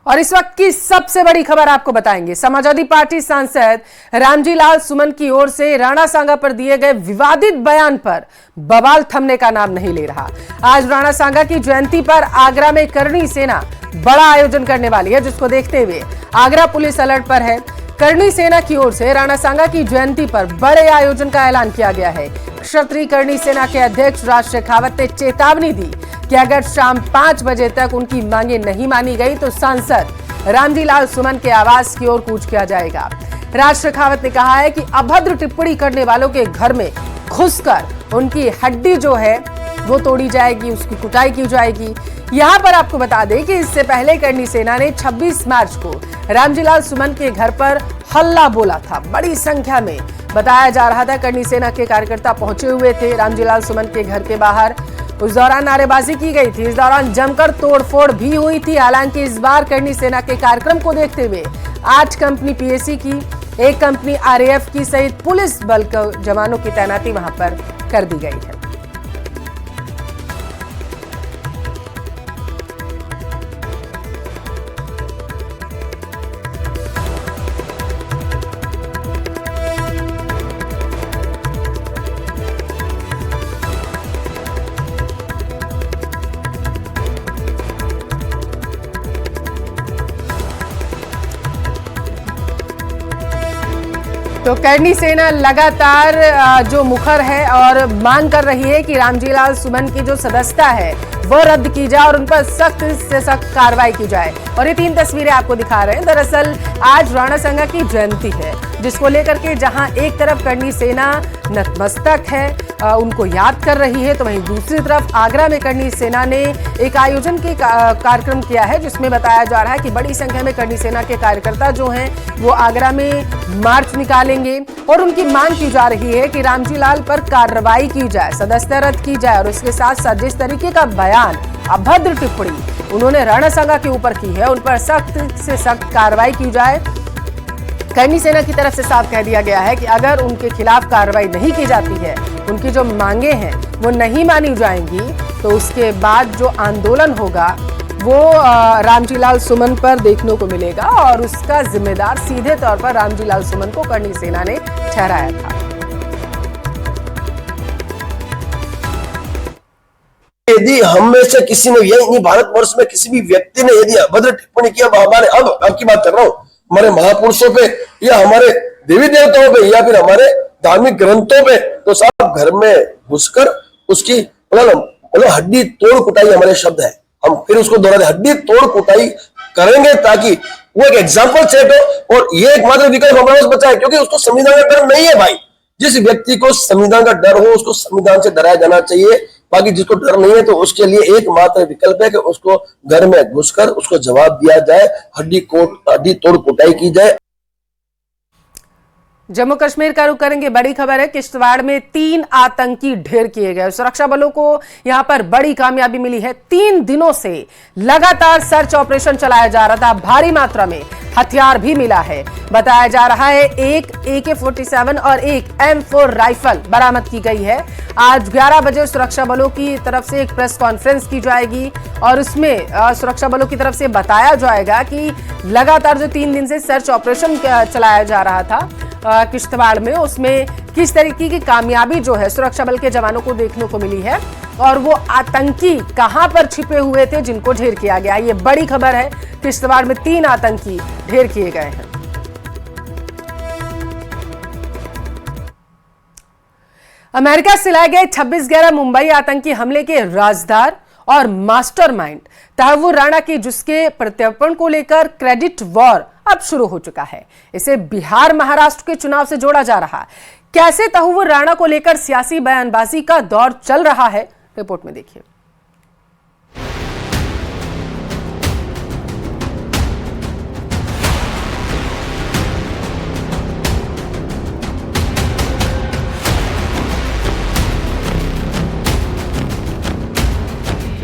और इस वक्त की सबसे बड़ी खबर आपको बताएंगे। समाजवादी पार्टी सांसद रामजी लाल सुमन की ओर से राणा सांगा पर दिए गए विवादित बयान पर बवाल थमने का नाम नहीं ले रहा। आज राणा सांगा की जयंती पर आगरा में करणी सेना बड़ा आयोजन करने वाली है, जिसको देखते हुए आगरा पुलिस अलर्ट पर है। करणी सेना की ओर से राणा सांगा की जयंती पर बड़े आयोजन का ऐलान किया गया है। क्षत्रिय करणी सेना के अध्यक्ष राज शेखावत ने चेतावनी दी कि अगर शाम 5 बजे तक उनकी मांगे नहीं मानी गई तो सांसद रामजी लाल सुमन के आवास की ओर कूच किया जाएगा। राज शेखावत ने कहा है कि अभद्र टिप्पणी करने वालों के घर में घुसकर उनकी हड्डी जो है वो तोड़ी जाएगी, उसकी कुटाई की जाएगी। यहाँ पर आपको बता दें कि इससे पहले करणी सेना ने 26 मार्च को रामजी लाल सुमन के घर पर हल्ला बोला था। बड़ी संख्या में बताया जा रहा था करणी सेना के कार्यकर्ता पहुंचे हुए थे रामजी लाल सुमन के घर के बाहर। उस दौरान नारेबाजी की गई थी। इस दौरान जमकर तोड़फोड़ भी हुई थी। हालांकि इस बार करणी सेना के कार्यक्रम को देखते हुए 8 कंपनी पीएसी की, 1 कंपनी आरएएफ की सहित पुलिस बल के जवानों की तैनाती वहां पर कर दी गई है। तो करणी सेना लगातार जो मुखर है और मांग कर रही है कि रामजी लाल सुमन की जो सदस्यता है वो रद्द की जाए और उन पर सख्त से सख्त कार्रवाई की जाए। और ये 3 तस्वीरें आपको दिखा रहे हैं। दरअसल आज राणा सांगा की जयंती है, जिसको लेकर के जहां एक तरफ करणी सेना नतमस्तक है, उनको याद कर रही है, तो वहीं दूसरी तरफ आगरा में करणी सेना ने एक आयोजन के कार्यक्रम किया है, जिसमें बताया जा रहा है कि बड़ी संख्या में करणी सेना के कार्यकर्ता जो हैं वो आगरा में मार्च निकालेंगे और उनकी मांग की जा रही है कि रामजी लाल पर कार्रवाई की जाए, सदस्यता रद्द की जाए और उसके साथ साथ जिस तरीके का बयान, अभद्र टिप्पणी उन्होंने राणा सांगा के ऊपर की है, उन पर सख्त से सख्त कार्रवाई की जाए। करणी सेना की तरफ से साफ कह दिया गया है कि अगर उनके खिलाफ कार्रवाई नहीं की जाती है, उनकी जो मांगे हैं वो नहीं मानी जाएंगी, तो उसके बाद जो आंदोलन होगा वो रामजी लाल सुमन पर देखने को मिलेगा और उसका जिम्मेदार सीधे तौर पर रामजी लाल सुमन को करणी सेना ने ठहराया था। यदि हम में से किसी ने, यही भारतवर्ष में किसी भी व्यक्ति ने यदि अभद्र टिप्पणी किया हमारे, अब आपकी बात कर रहा हूं, हमारे महापुरुषों पे या हमारे देवी देवताओं पे या फिर हमारे धार्मिक ग्रंथों पे, तो साहब घर में घुसकर उसकी मतलब हड्डी तोड़ कुटाई हमारे शब्द है, हम फिर उसको दोहरा दे, हड्डी तोड़ कुटाई करेंगे ताकि वो एक एग्जाम्पल सेट हो और ये एकमात्र विकल्प हमारे पास बचा है, क्योंकि उसको संविधान का डर नहीं है भाई। जिस व्यक्ति को संविधान का डर हो उसको संविधान से डराया जाना चाहिए, बाकी जिसको डर नहीं है तो उसके लिए एकमात्र विकल्प है कि उसको घर में घुसकर उसको जवाब दिया जाए, हड्डी तोड़ कुटाई की जाए। जम्मू कश्मीर का रुख करेंगे। बड़ी खबर है, किश्तवाड़ में 3 आतंकी ढेर किए गए। सुरक्षा बलों को यहां पर बड़ी कामयाबी मिली है। 3 दिनों से लगातार सर्च ऑपरेशन चलाया जा रहा था। भारी मात्रा में हथियार भी मिला है। बताया जा रहा है एक AK-47 और एक M4 राइफल बरामद की गई है। आज 11 बजे सुरक्षा बलों की तरफ से एक प्रेस कॉन्फ्रेंस की जाएगी और उसमें सुरक्षा बलों की तरफ से बताया जाएगा कि लगातार जो 3 दिन से सर्च ऑपरेशन चलाया जा रहा था किश्तवाड़ में, उसमें किस तरीके की कामयाबी जो है सुरक्षा बल के जवानों को देखने को मिली है और वो आतंकी कहां पर छिपे हुए थे जिनको ढेर किया गया। ये बड़ी खबर है, किश्तवाड़ में 3 आतंकी ढेर किए गए हैं। अमेरिका से लाए गए 26/11 मुंबई आतंकी हमले के राजदार और मास्टरमाइंड तहव्वुर राणा की जिसके प्रत्यर्पण को लेकर क्रेडिट वॉर अब शुरू हो चुका है। इसे बिहार महाराष्ट्र के चुनाव से जोड़ा जा रहा है। कैसे तहव्वुर राणा को लेकर सियासी बयानबाजी का दौर चल रहा है, रिपोर्ट में देखिए।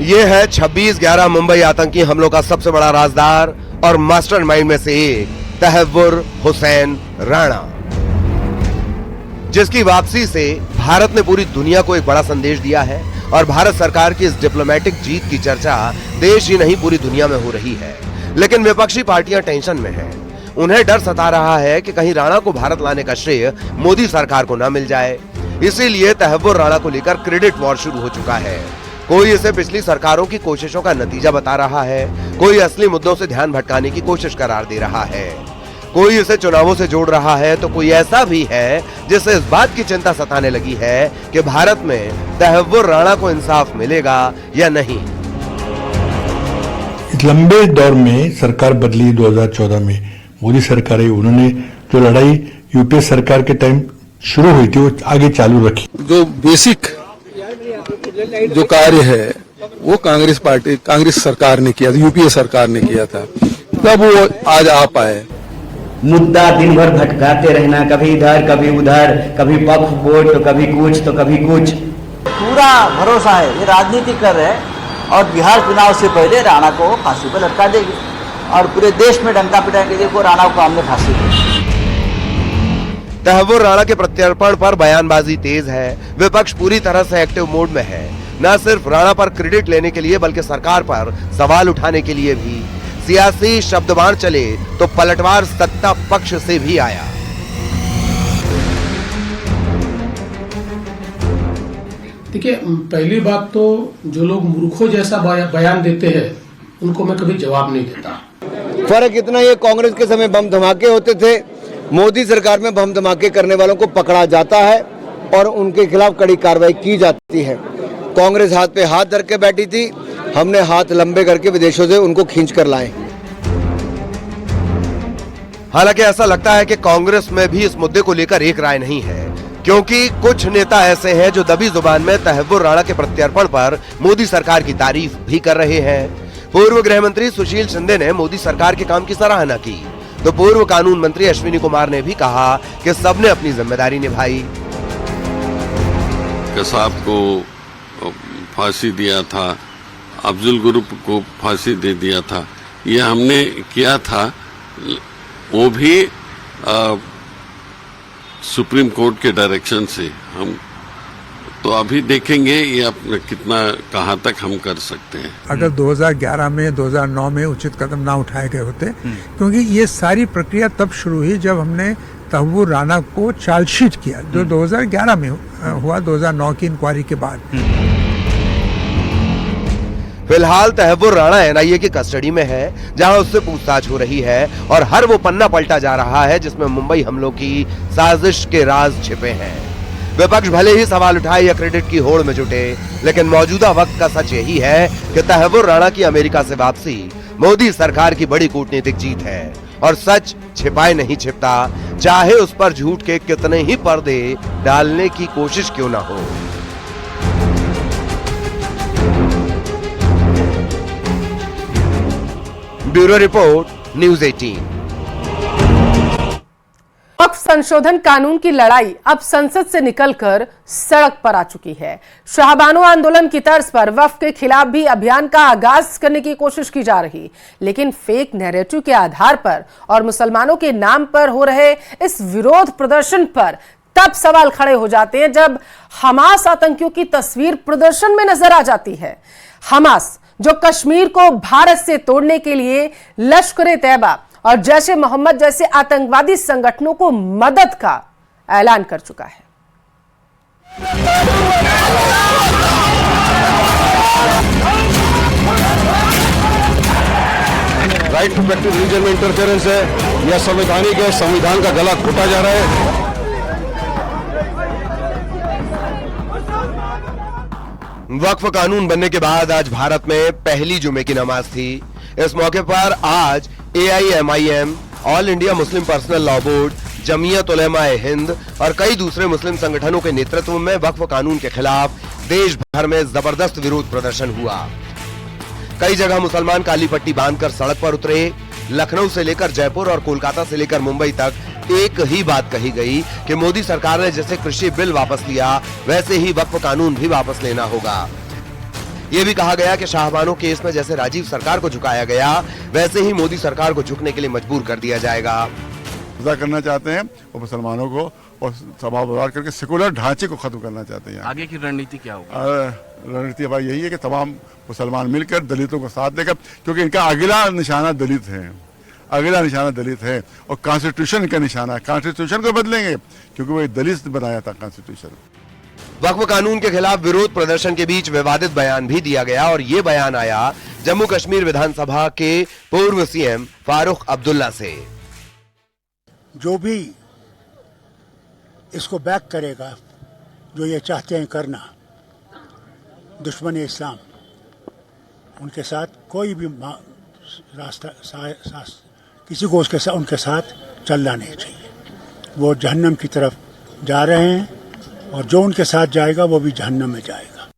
ये है 26/11 मुंबई आतंकी हमलों का सबसे बड़ा राजदार और मास्टरमाइंड में से एक तहव्वुर हुसैन राणा, जिसकी वापसी से भारत ने पूरी दुनिया को एक बड़ा संदेश दिया है और भारत सरकार की इस डिप्लोमेटिक जीत की चर्चा देश ही नहीं पूरी दुनिया में हो रही है। लेकिन विपक्षी पार्टियां टेंशन में हैं। उन्हें डर सता रहा है कि कहीं राणा को भारत लाने का श्रेय मोदी सरकार को न मिल जाए। इसीलिए तहव्वुर राणा को लेकर क्रेडिट वॉर शुरू हो चुका है। कोई इसे पिछली सरकारों की कोशिशों का नतीजा बता रहा है, कोई असली मुद्दों से ध्यान भटकाने की कोशिश करार दे रहा है, कोई इसे चुनावों से जोड़ रहा है, तो कोई ऐसा भी है जिसे इस बात की चिंता सताने लगी है कि भारत में तहव्वुर राणा को इंसाफ मिलेगा या नहीं। इस लंबे दौर में सरकार बदली 2014 में मोदी सरकार आई, उन्होंने जो लड़ाई यूपीए सरकार के टाइम शुरू हुई थी वो आगे चालू रखी। जो बेसिक जो कार्य है वो कांग्रेस सरकार ने किया था, यूपीए सरकार ने किया था, तब वो आज आ पाए। मुद्दा दिन भर भटकाते रहना, कभी इधर कभी उधर, कभी पक्ष वोट तो कभी कुछ तो कभी कुछ। पूरा भरोसा है ये राजनीति कर रहे हैं और बिहार चुनाव से पहले राणा को फांसी पर लटका देगी और पूरे देश में डंका पिटाएंगे, देखो राणा को हमने फांसी दी। तहव्वुर राणा के प्रत्यर्पण पर बयानबाजी तेज है। विपक्ष पूरी तरह से एक्टिव मोड में है, न सिर्फ राणा पर क्रेडिट लेने के लिए बल्कि सरकार पर सवाल उठाने के लिए भी। सियासी शब्दबाण चले तो पलटवार सत्ता पक्ष से भी आया। देखिए, पहली बात तो जो लोग मूर्खों जैसा बयान देते हैं उनको मैं कभी जवाब नहीं देता। फर्क इतना ही, कांग्रेस के समय बम धमाके होते थे, मोदी सरकार में बम धमाके करने वालों को पकड़ा जाता है और उनके खिलाफ कड़ी कार्रवाई की जाती है। कांग्रेस हाथ पे हाथ धर के बैठी थी, हमने हाथ लंबे करके विदेशों से उनको खींच कर लाए। हालांकि ऐसा लगता है कि कांग्रेस में भी इस मुद्दे को लेकर एक राय नहीं है, क्योंकि कुछ नेता ऐसे हैं जो दबी जुबान में तहव्वुर राणा के प्रत्यर्पण पर मोदी सरकार की तारीफ भी कर रहे हैं। पूर्व गृह मंत्री सुशील शिंदे ने मोदी सरकार के काम की सराहना की, तो पूर्व कानून मंत्री अश्विनी कुमार ने भी कहा कि सबने अपनी जिम्मेदारी निभाई। कसाब को फांसी दिया था, अफजल गुरु को फांसी दे दिया था, ये हमने किया था, वो भी सुप्रीम कोर्ट के डायरेक्शन से। हम तो अभी देखेंगे ये कितना कहाँ तक हम कर सकते हैं। अगर 2011 में 2009 में उचित कदम ना उठाए गए होते, क्योंकि ये सारी प्रक्रिया तब शुरू हुई जब हमने तहव्वुर राणा को चार्जशीट किया, जो 2011 में हुआ, 2009 की इंक्वायरी के बाद। फिलहाल तहव्वुर राणा एनआईए की कस्टडी में है, जहां उससे पूछताछ हो रही है और हर वो पन्ना पलटा जा रहा है जिसमें मुंबई हमलों की साजिश के राज छिपे हैं। विपक्ष भले ही सवाल उठाए या क्रेडिट की होड़ में जुटे, लेकिन मौजूदा वक्त का सच यही है कि तहव्वुर राणा की अमेरिका से वापसी मोदी सरकार की बड़ी कूटनीतिक जीत है और सच छिपाए नहीं छिपता, चाहे उस पर झूठ के कितने ही पर्दे डालने की कोशिश क्यों ना हो। Bureau report, news 18। वक्फ संशोधन कानून की लड़ाई अब संसद से निकलकर सड़क पर आ चुकी है। शाहबानो आंदोलन की तर्ज पर वक्फ के खिलाफ भी अभियान का आगाज करने की कोशिश की जा रही, लेकिन फेक नैरेटिव के आधार पर और मुसलमानों के नाम पर हो रहे इस विरोध प्रदर्शन पर तब सवाल खड़े हो जाते हैं जब हमास आतंकियों की तस्वीर प्रदर्शन में नजर आ जाती है। हमास जो कश्मीर को भारत से तोड़ने के लिए लश्कर-ए-तैयबा और जैश-ए-मोहम्मद जैसे आतंकवादी संगठनों को मदद का ऐलान कर चुका है। राइट टू प्रैक्टिस रीजन में इंटरफेरेंस है या संवैधानिक है, संविधान का गला घोटा जा रहा है। वक्फ कानून बनने के बाद आज भारत में पहली जुमे की नमाज थी। इस मौके पर आज AIMIM, all India Muslim personal law board, Jamiat Ulema-e-Hind और कई दूसरे मुस्लिम संगठनों के नेतृत्व में वक्फ कानून के खिलाफ देश भर में जबरदस्त विरोध प्रदर्शन हुआ। कई जगह मुसलमान काली पट्टी बांधकर सड़क पर उतरे। लखनऊ से लेकर जयपुर और कोलकाता से लेकर मुंबई तक एक ही बात कही गई कि मोदी सरकार ने जैसे कृषि बिल वापस लिया, वैसे ही वक्फ कानून भी वापस लेना होगा। ये भी कहा गया कि शाहबानो केस में जैसे राजीव सरकार को झुकाया गया, वैसे ही मोदी सरकार को झुकने के लिए मजबूर कर दिया जाएगा। अदा करना चाहते हैं और मुसलमानों को और सभा विवाद करके सेकुलर ढांचे को खत्म करना चाहते हैं। आगे की रणनीति क्या होगी? रणनीति भाई यही है कि तमाम मुसलमान मिलकर दलितों को साथ देकर, क्योंकि इनका अगला निशाना दलित है, अगला निशाना दलित है और कॉन्स्टिट्यूशन का निशाना है। कॉन्स्टिट्यूशन को बदलेंगे क्योंकि वो दलित बनाया था कॉन्स्टिट्यूशन। वक्फ कानून के खिलाफ विरोध प्रदर्शन के बीच विवादित बयान भी दिया गया और ये बयान आया जम्मू कश्मीर विधानसभा के पूर्व सीएम फारूक अब्दुल्ला से। जो भी इसको बैक करेगा, जो ये चाहते हैं करना, दुश्मन इस्लाम, उनके साथ कोई भी रास्ता किसी को उनके साथ चलना नहीं चाहिए। वो जहन्नम की तरफ जा रहे हैं और जो उनके साथ जाएगा वो भी जहन्नम में जाएगा।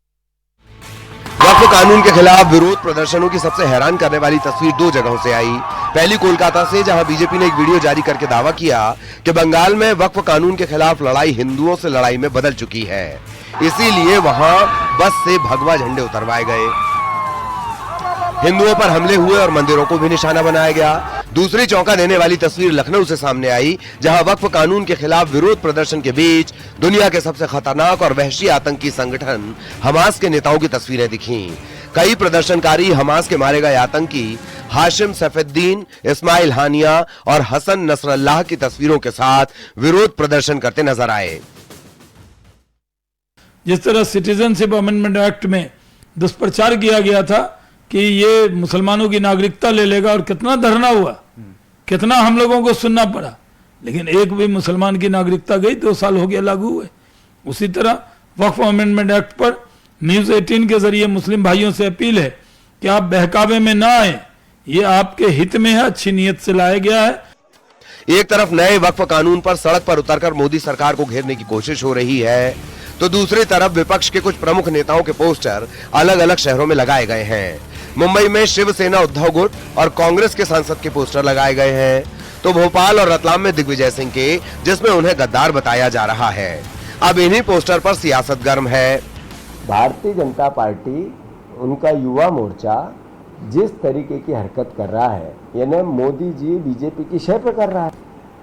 वक्फ कानून के खिलाफ विरोध प्रदर्शनों की सबसे हैरान करने वाली तस्वीर दो जगहों से आई। पहली कोलकाता से, जहां बीजेपी ने एक वीडियो जारी करके दावा किया कि बंगाल में वक्फ कानून के खिलाफ लड़ाई हिंदुओं से लड़ाई में बदल चुकी है, इसीलिए वहां बस से भगवा झंडे उतरवाए गए। हिंदुओं पर हमले हुए और मंदिरों को भी निशाना बनाया गया। दूसरी चौंका देने वाली तस्वीर लखनऊ से सामने आई, जहां वक्फ कानून के खिलाफ विरोध प्रदर्शन के बीच दुनिया के सबसे खतरनाक और वहशी आतंकी संगठन हमास के नेताओं की तस्वीरें दिखीं। कई प्रदर्शनकारी हमास के मारे गए आतंकी हाशिम सैफुद्दीन, इस्माइल हानिया और हसन नसरल्लाह की तस्वीरों के साथ विरोध प्रदर्शन करते नजर आए। जिस तरह सिटीजनशिप अमेंडमेंट एक्ट में दुष्प्रचार किया गया था कि ये मुसलमानों की नागरिकता ले लेगा, और कितना धरना हुआ, कितना हम लोगों को सुनना पड़ा, लेकिन एक भी मुसलमान की नागरिकता गई, 2 साल हो गया लागू हुए। उसी तरह वक्फ अमेंडमेंट एक्ट पर न्यूज 18 के जरिए मुस्लिम भाइयों से अपील है कि आप बहकावे में ना आए, ये आपके हित में है, अच्छी नीयत से लाया गया है। एक तरफ नए वक्फ कानून पर सड़क पर उतरकर मोदी सरकार को घेरने की कोशिश हो रही है, तो दूसरी तरफ विपक्ष के कुछ प्रमुख नेताओं के पोस्टर अलग अलग शहरों में लगाए गए हैं। मुंबई में शिवसेना उद्धव गुट और कांग्रेस के सांसद के पोस्टर लगाए गए हैं, तो भोपाल और रतलाम में दिग्विजय सिंह के, जिसमें उन्हें गद्दार बताया जा रहा है। अब इन्हीं पोस्टर पर सियासत गर्म है। भारतीय जनता पार्टी, उनका युवा मोर्चा जिस तरीके की हरकत कर रहा है, यानी मोदी जी बीजेपी की शय पर कर रहा है।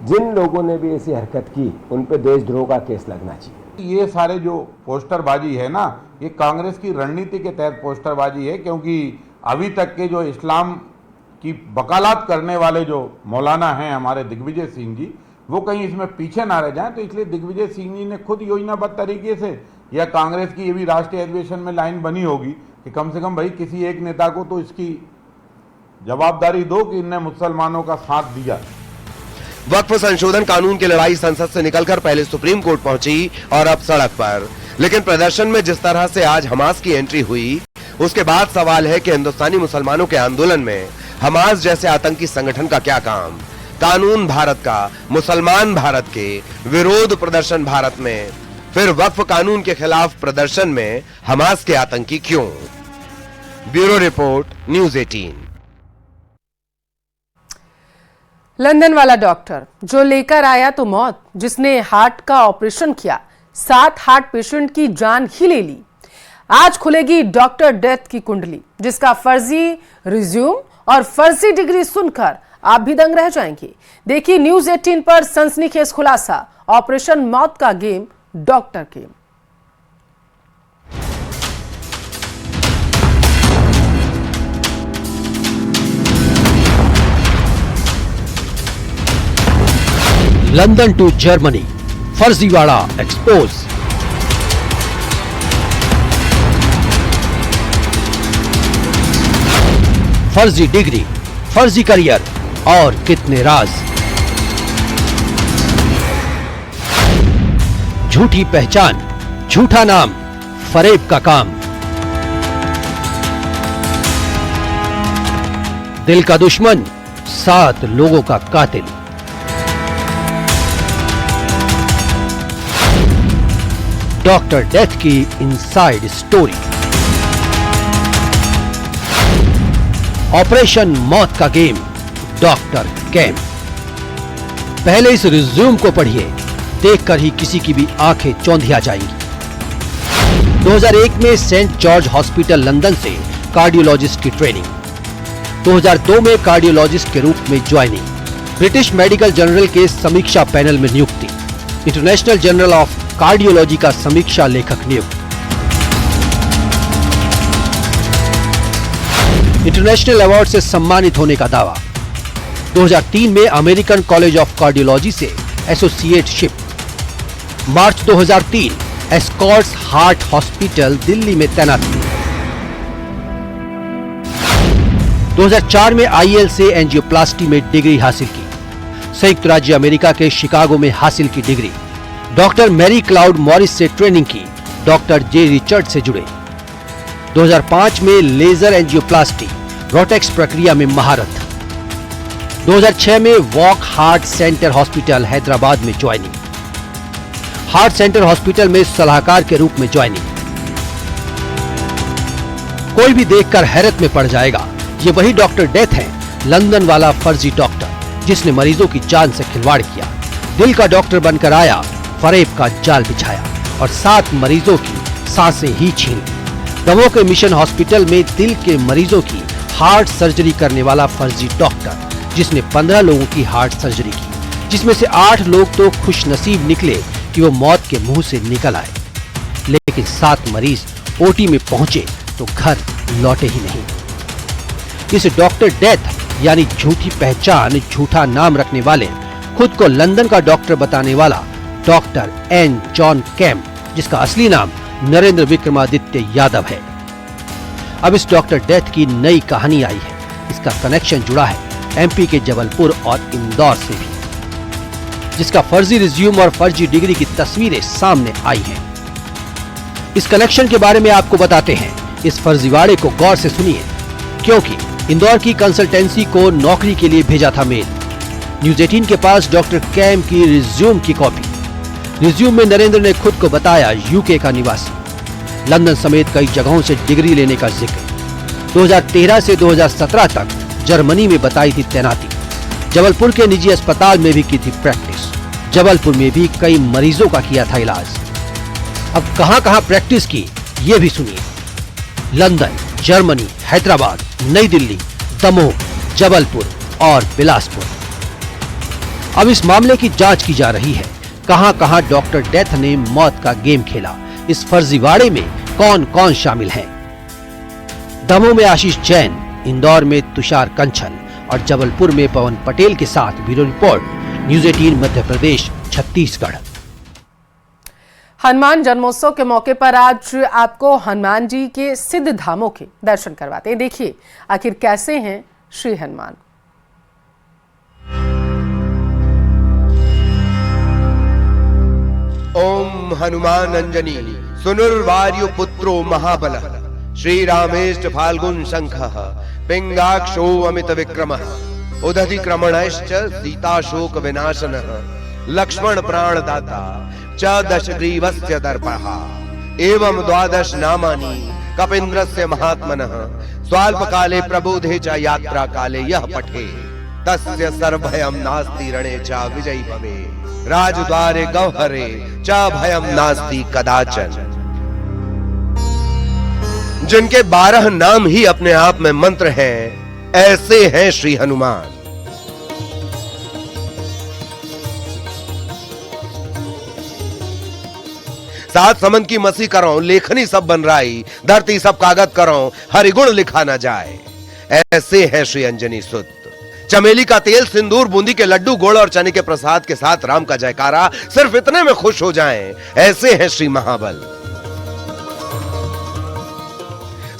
जिन लोगों ने भी ऐसी हरकत की उन पे देशद्रोह का केस लगना चाहिए। ये सारे जो पोस्टरबाजी है ना, ये कांग्रेस की रणनीति के तहत पोस्टरबाजी है, क्योंकि अभी तक के जो इस्लाम की वकालत करने वाले जो मौलाना हैं हमारे दिग्विजय सिंह जी, वो कहीं इसमें पीछे ना रह जाएं, तो इसलिए दिग्विजय सिंह जी ने खुद योजनाबद्ध तरीके से, या कांग्रेस की ये भी राष्ट्रीय अधिवेशन में लाइन बनी होगी कि कम से कम भाई किसी एक नेता को तो इसकी जवाबदारी दो कि इनने मुसलमानों का साथ दिया। वक्फ संशोधन कानून की लड़ाई संसद से निकलकर पहले सुप्रीम कोर्ट पहुंची और अब सड़क पर। लेकिन प्रदर्शन में जिस तरह से आज हमास की एंट्री हुई, उसके बाद सवाल है कि हिंदुस्तानी मुसलमानों के आंदोलन में हमास जैसे आतंकी संगठन का क्या काम? कानून भारत का, मुसलमान भारत के, विरोध प्रदर्शन भारत में, फिर वक्फ कानून के खिलाफ प्रदर्शन में हमास के आतंकी क्यों? Bureau report, news 18। लंदन वाला डॉक्टर जो लेकर आया तो मौत, जिसने हार्ट का ऑपरेशन किया, 7 हार्ट पेशेंट की जान ही ले ली। आज खुलेगी डॉक्टर डेथ की कुंडली, जिसका फर्जी रिज्यूम और फर्जी डिग्री सुनकर आप भी दंग रह जाएंगे। देखिए न्यूज 18 पर सनसनीखेज खुलासा, ऑपरेशन मौत का game, doctor game. London to Germany, फर्जीवाड़ा एक्सपोज। फर्जी डिग्री, फर्जी करियर और कितने राज। झूठी पहचान, झूठा नाम, फरेब का काम। दिल का दुश्मन, 7 लोगों का कातिल। डॉक्टर डेथ की इनसाइड स्टोरी। ऑपरेशन मौत का गेम, डॉक्टर कैम। पहले इस रिज्यूम को पढ़िए, देखकर ही किसी की भी आंखें चौंधिया जाएंगी। 2001 में सेंट जॉर्ज हॉस्पिटल लंदन से कार्डियोलॉजिस्ट की ट्रेनिंग। 2002 में कार्डियोलॉजिस्ट के रूप में ज्वाइनिंग। ब्रिटिश मेडिकल जर्नल के समीक्षा पैनल में नियुक्ति, इंटरनेशनल जर्नल ऑफ कार्डियोलॉजी का समीक्षा लेखक नियुक्त, इंटरनेशनल अवार्ड से सम्मानित होने का दावा, 2003 में अमेरिकन कॉलेज ऑफ कार्डियोलॉजी से एसोसिएटशिप, मार्च 2003 एस्कॉर्ट्स हार्ट हॉस्पिटल दिल्ली में तैनाती, 2004 में आईएल से एंजियोप्लास्टी में डिग्री हासिल की, संयुक्त राज्य अमेरिका के शिकागो में हासिल की degree, doctor Mary Claude Morris से ट्रेनिंग की, डॉक्टर जे रिचर्ड से जुड़े, 2005 में लेजर एंजियोप्लास्टी रोटेक्स प्रक्रिया में महारत, 2006 में walk heart centre hospital Hyderabad में ज्वाइनिंग, हार्ट सेंटर हॉस्पिटल में सलाहकार के रूप में ज्वाइनिंग। कोई भी देखकर हैरत में पड़ जाएगा, ये वही डॉक्टर डेथ है, लंदन वाला फर्जी डॉक्टर जिसने मरीजों की जान से खिलवाड़ किया, दिल का डॉक्टर बनकर आया, फरेब का जाल बिछाया और 7 मरीजों की सांसें ही छीन ली। दमोह के मिशन हॉस्पिटल में दिल के मरीजों की हार्ट सर्जरी करने वाला फर्जी डॉक्टर जिसने 15 लोगों की हार्ट सर्जरी की, जिसमें से 8 लोग तो खुशनसीब निकले कि वो मौत के मुंह से निकल आए, लेकिन 7 मरीज ओटी में पहुंचे तो घर लौटे ही नहीं। इस डॉक्टर डेथ यानी झूठी पहचान, झूठा नाम रखने वाले, खुद को लंदन का डॉक्टर बताने वाला डॉक्टर एन जॉन कैम्प, जिसका असली नाम नरेंद्र विक्रमादित्य यादव है। अब इस डॉक्टर डेथ की नई कहानी आई है। इसका कनेक्शन जुड़ा है एमपी के जबलपुर और इंदौर से भी, जिसका फर्जी रिज्यूम और फर्जी डिग्री की तस्वीरें सामने आई हैं। इस कनेक्शन के बारे में आपको बताते हैं, इस फर्जीवाड़े को गौर से सुनिए, क्योंकि इंदौर की कंसल्टेंसी को नौकरी के लिए भेजा था मेल। न्यूज 18 के पास डॉक्टर कैम की रिज्यूम की कॉपी। रिज्यूम में नरेंद्र ने खुद को बताया यूके का निवासी, लंदन समेत कई जगहों से डिग्री लेने का जिक्र। 2013 से 2017 तक जर्मनी में बताई थी तैनाती, जबलपुर के निजी अस्पताल में भी की थी प्रैक्टिस, जबलपुर में भी कई मरीजों का किया था इलाज। अब कहां-कहां प्रैक्टिस की ये भी सुनिए। लंदन, जर्मनी, हैदराबाद, नई दिल्ली, दमोह, जबलपुर और बिलासपुर। अब इस मामले की जांच की जा रही है, कहां-कहां डॉक्टर डेथ ने मौत का गेम खेला, इस फर्जीवाड़े में कौन-कौन शामिल हैं। दमोह में आशीष जैन, इंदौर में तुषार कंचल और जबलपुर में पवन पटेल के साथ bureau report, news 18 Madhya Pradesh, Chhattisgarh. Hanuman जन्मोत्सव के मौके पर आज आपको हनुमान जी के सिद्ध धामों के दर्शन करवाते हैं। देखिए आखिर कैसे हैं श्री हनुमान। ओम हनुमान अंजनी सुनुर्वार्यो पुत्रो महाबल श्री रामेष्ट फाल्गुन शंखः पिंगाक्षो अमित विक्रमः उदधि क्रमणश्च सीताशोक विनाशनः लक्ष्मण प्राणदाता च दशग्रीवस्य दर्पः एवं 12 नामानि कपीन्द्रस्य महात्मनः स्वाल्पकाले प्रबोधे च यात्रा काले यह पठे तस्य सर्वभयं नास्ति रणे च विजयी भवे राजद्वारे गौहरे च भयं नास्ति कदाचन। जिनके 12 नाम ही अपने आप में मंत्र हैं, ऐसे हैं श्री हनुमान। सात समन की मसी करो, लेखनी सब बन राई, धरती सब कागज करो, हरिगुण लिखा न जाए, ऐसे है श्री अंजनी सुत। चमेली का तेल, सिंदूर, बूंदी के लड्डू, गुड़ और चने के प्रसाद के साथ राम का जयकारा, सिर्फ इतने में खुश हो जाएं, ऐसे हैं श्री महाबल।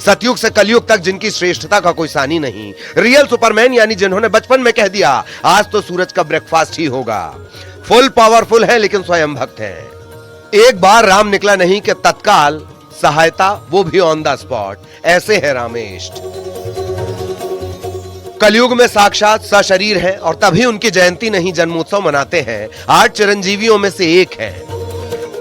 सतयुग से कलयुग तक जिनकी श्रेष्ठता का कोई सानी नहीं, रियल सुपरमैन, यानी जिन्होंने बचपन में कह दिया आज तो सूरज का ब्रेकफास्ट ही होगा। फुल पावरफुल है लेकिन स्वयं भक्त है। एक बार राम निकला नहीं कि तत्काल सहायता, वो भी ऑन द स्पॉट, ऐसे है रामेष्ट। कलयुग में साक्षात सशरीर है और तभी उनकी जयंती नहीं जन्मोत्सव मनाते हैं। 8 चिरंजीवियों में से एक है।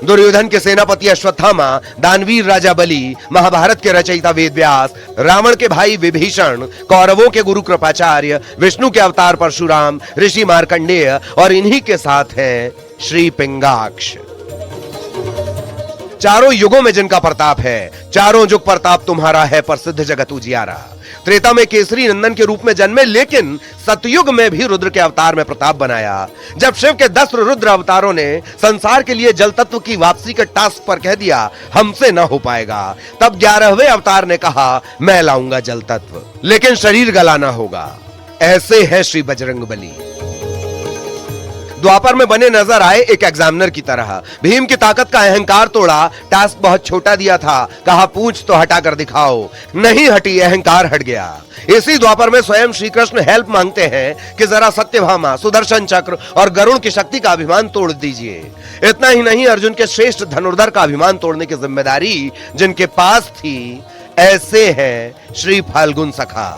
दुर्योधन के सेनापति अश्वत्थामा, दानवीर राजा बलि, महाभारत के रचयिता वेद व्यास, रावण के भाई विभीषण, कौरवों के गुरु कृपाचार्य, विष्णु के अवतार परशुराम, ऋषि मार्कंडेय और इन्हीं के साथ हैं श्री पिंगाक्ष। चारों युगों में जिनका प्रताप है, चारों युग प्रताप तुम्हारा है, प्रसिद्ध जगत उजियारा। त्रेता में केसरी नंदन के रूप में जन्मे, लेकिन सतयुग में भी रुद्र के अवतार में प्रताप बनाया। जब शिव के 10 रुद्र अवतारों ने संसार के लिए जल तत्व की वापसी के टास्क पर कह दिया हमसे ना हो पाएगा, तब 11वें अवतार ने कहा मैं लाऊंगा जल तत्व, लेकिन शरीर गलाना होगा। ऐसे है श्री बजरंगबली। द्वापर में बने नजर आए एक एग्जामिनर की तरह। भीम की ताकत का अहंकार तोड़ा, टास्क बहुत छोटा दिया था, कहा पूछ तो हटा कर दिखाओ, नहीं हटी, अहंकार हट गया। इसी द्वापर में स्वयं श्री कृष्ण हेल्प मांगते हैं कि जरा सत्यभामा, सुदर्शन चक्र और गरुण की शक्ति का अभिमान तोड़ दीजिए। इतना ही नहीं, अर्जुन के श्रेष्ठ धनुर्धर का अभिमान तोड़ने की जिम्मेदारी जिनके पास थी, ऐसे हैं श्री फाल्गुन सखा।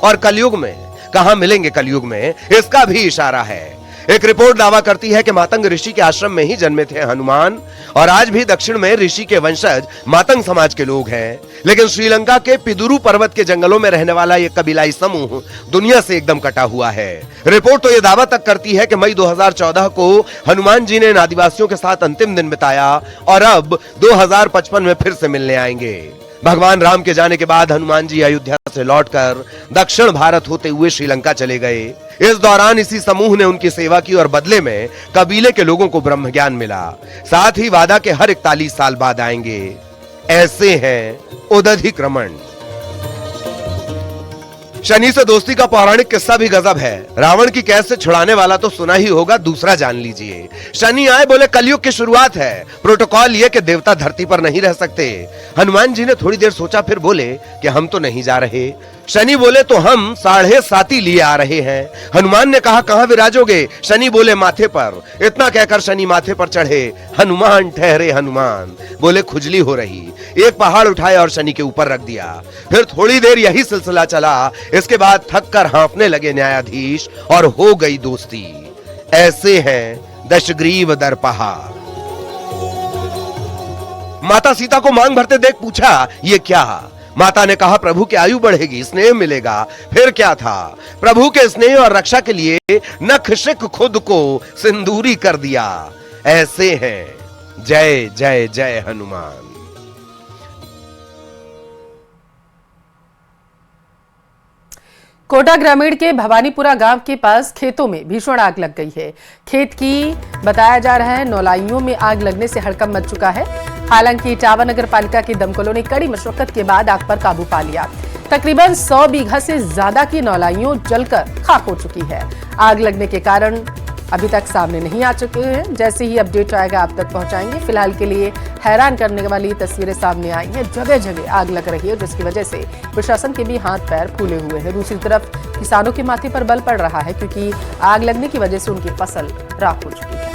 और कलयुग में कहां मिलेंगे, कलयुग में इसका भी इशारा है। एक रिपोर्ट दावा करती है कि मातंग ऋषि के आश्रम में ही जन्मे थे हनुमान, और आज भी दक्षिण में ऋषि के वंशज मातंग समाज के लोग हैं। लेकिन श्रीलंका के पिदुरु पर्वत के जंगलों में रहने वाला यह कबीलाई समूह दुनिया से एकदम कटा हुआ है। रिपोर्ट तो यह दावा तक करती है कि मई 2014 को हनुमान जी ने इन आदिवासियों के साथ अंतिम दिन बिताया और अब 2055 में फिर से मिलने आएंगे। भगवान राम के जाने के बाद हनुमान जी अयोध्या से लौटकर दक्षिण भारत होते हुए श्रीलंका चले गए। इस दौरान इसी समूह ने उनकी सेवा की और बदले में कबीले के लोगों को ब्रह्म ज्ञान मिला। साथ ही वादा के हर 41 साल बाद आएंगे। ऐसे हैं उदधिक्रमण। शनि से दोस्ती का पौराणिक किस्सा भी गजब है। रावण की कैद से छुड़ाने वाला तो सुना ही होगा, दूसरा जान लीजिए। शनि आए, बोले कलयुग की शुरुआत है, प्रोटोकॉल ये कि देवता धरती पर नहीं रह सकते। हनुमान जी ने थोड़ी देर सोचा, फिर बोले कि हम तो नहीं जा रहे। शनि बोले तो हम 7.5 लिए आ रहे हैं। हनुमान ने कहा कहां विराजोगे? शनि बोले माथे पर। इतना कहकर शनि माथे पर चढ़े। हनुमान ठहरे हनुमान, बोले खुजली हो रही। एक पहाड़ उठाया और शनि के ऊपर रख दिया। फिर थोड़ी देर यही सिलसिला चला। इसके बाद थक कर हाँफने लगे न्यायाधीश और हो गई दोस्ती। ऐसे हैं दशग्रीव दर्पहा। माता सीता को मांग भरते देख पूछा ये क्या? माता ने कहा प्रभु की आयु बढ़ेगी, स्नेह मिलेगा। फिर क्या था? प्रभु के स्नेह और रक्षा के लिए नख शिख खुद को सिंदूरी कर दिया। ऐसे हैं जय जय जय हनुमान। कोटा ग्रामीण के भवानीपुरा गांव के पास खेतों में भीषण आग लग गई है। खेत की बताया जा रहा है नौलाइयों में आग लगने से हड़कंप मच चुका है। हालांकि इटावा नगर पालिका की दमकलों ने कड़ी मशक्कत के बाद आग पर काबू पा लिया। तकरीबन 100 बीघा से ज्यादा की नौलाइयों जलकर खाक हो चुकी है। आग लगने के कारण अभी तक सामने नहीं आ चुके हैं। जैसे ही अपडेट आएगा आप तक पहुंचाएंगे। फिलहाल के लिए हैरान करने वाली तस्वीरें सामने आई हैं। जगह जगह आग लग रही है, जिसकी वजह से प्रशासन के भी हाथ पैर फूले हुए हैं। दूसरी तरफ किसानों के माथे पर बल पड़ रहा है, क्योंकि आग लगने की वजह से उनकी फसल राख हो चुकी है।